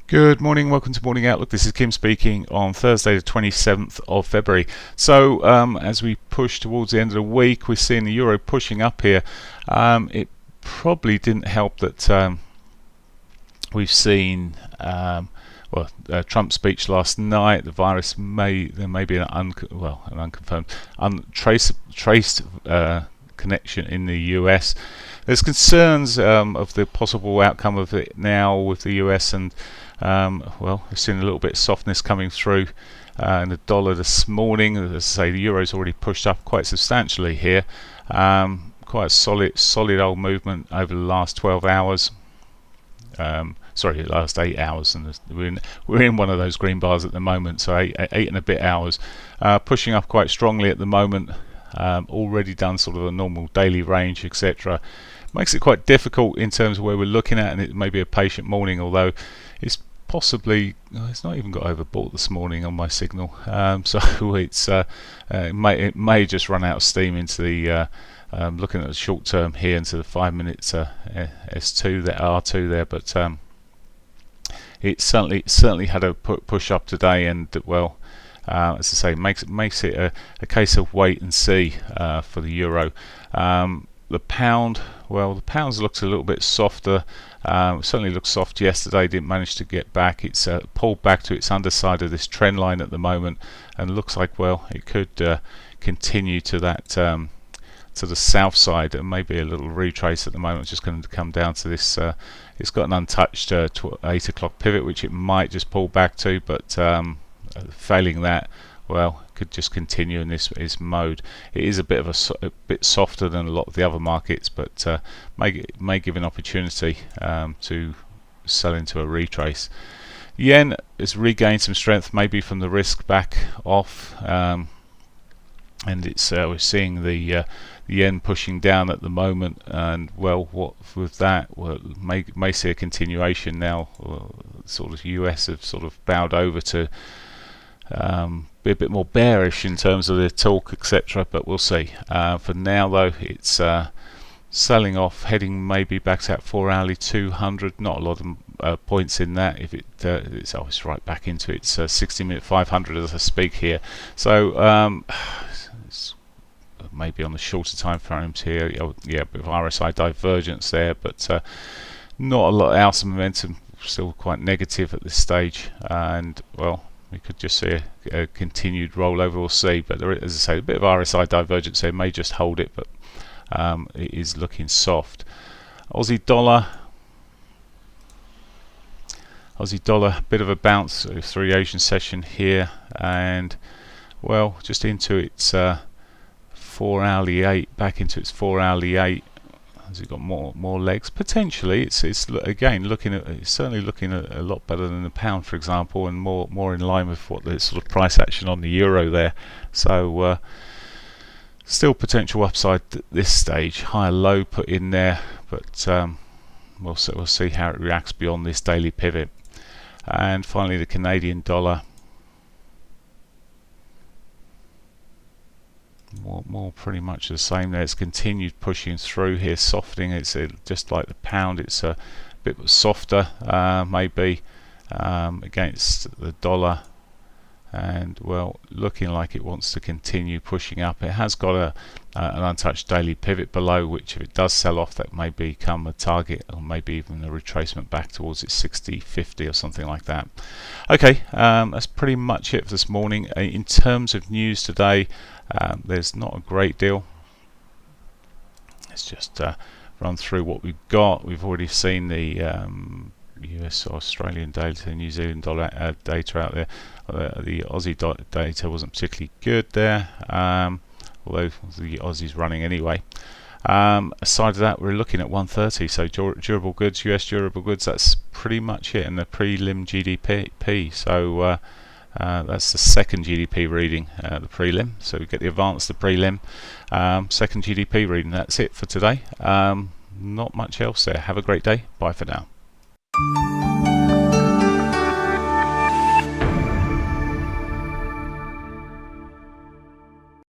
Good morning, welcome to Morning Outlook. This is Kim speaking on Thursday the 27th of February. So as we push towards the end of the week, we're seeing the euro pushing up here. It probably didn't help that we've seen Trump's speech last night. The virus there may be an unconfirmed, traced connection in the US. There's concerns of the possible outcome of it now with the US, and we've seen a little bit of softness coming through in the dollar this morning. As I say, the euro's already pushed up quite substantially here. Quite a solid old movement over the last 12 hours. Last 8 hours, and we're in one of those green bars at the moment, so eight and a bit hours, pushing up quite strongly at the moment. Already done sort of a normal daily range, etc. Makes it quite difficult in terms of where we're looking at, and it may be a patient morning, although it's possibly it's not even got overbought this morning on my signal, so it may just run out of steam into the looking at the short term here into the 5 minutes S2 there, R2 there, but it certainly had a push up today, and as I say, makes it a case of wait and see for the euro. The pound, the pound's looked a little bit softer. Certainly looked soft yesterday. Didn't manage to get back. It's pulled back to its underside of this trend line at the moment, and looks like it could continue to that to the south side, and maybe a little retrace at the moment. It's just going to come down to this. It's got an untouched 8 o'clock pivot, which it might just pull back to, but failing that, could just continue in this mode. It is a bit softer than a lot of the other markets, but may give an opportunity to sell into a retrace. Yen has regained some strength, maybe from the risk back off, and it's we're seeing the yen pushing down at the moment, and what with that, may see a continuation now. Sort of US have sort of bowed over to be a bit more bearish in terms of their talk, etc., but we'll see. For now though, it's selling off, heading maybe back to that 4 hourly 200. Not a lot of points in that. If it's always right back into its 60-minute 500 as I speak here. So it's maybe on the shorter time frames here, a bit of RSI divergence there, but not a lot else of momentum. Still quite negative at this stage, and we could just see a continued rollover. We'll see, but there is, as I say, a bit of RSI divergence there. May just hold it, but it is looking soft. Aussie dollar, bit of a bounce through the Asian session here, and just into its 4 hourly 8, back into its 4 hourly 8. Has it got more legs? Potentially. It's again it's certainly looking a lot better than the pound, for example, and more in line with what the sort of price action on the euro there. So still potential upside at this stage. Higher low put in there, but we'll see how it reacts beyond this daily pivot. And finally, the Canadian dollar. More pretty much the same there. It's continued pushing through here, softening. It's just like the pound. It's a bit softer, maybe against the dollar, and looking like it wants to continue pushing up. It has got an untouched daily pivot below, which if it does sell off, that may become a target, or maybe even a retracement back towards its 60-50 or something like that. Okay, that's pretty much it for this morning. In terms of news today, there's not a great deal. Let's just run through what we've got. We've already seen the US or Australian data, New Zealand dollar data out there. The Aussie data wasn't particularly good there, although the Aussie's running anyway. Aside of that, we're looking at 130, so durable goods, US durable goods, that's pretty much it, and the prelim GDP. So that's the second GDP reading, the prelim. So we get the advanced, the prelim, second GDP reading. That's it for today. Not much else there. Have a great day. Bye for now.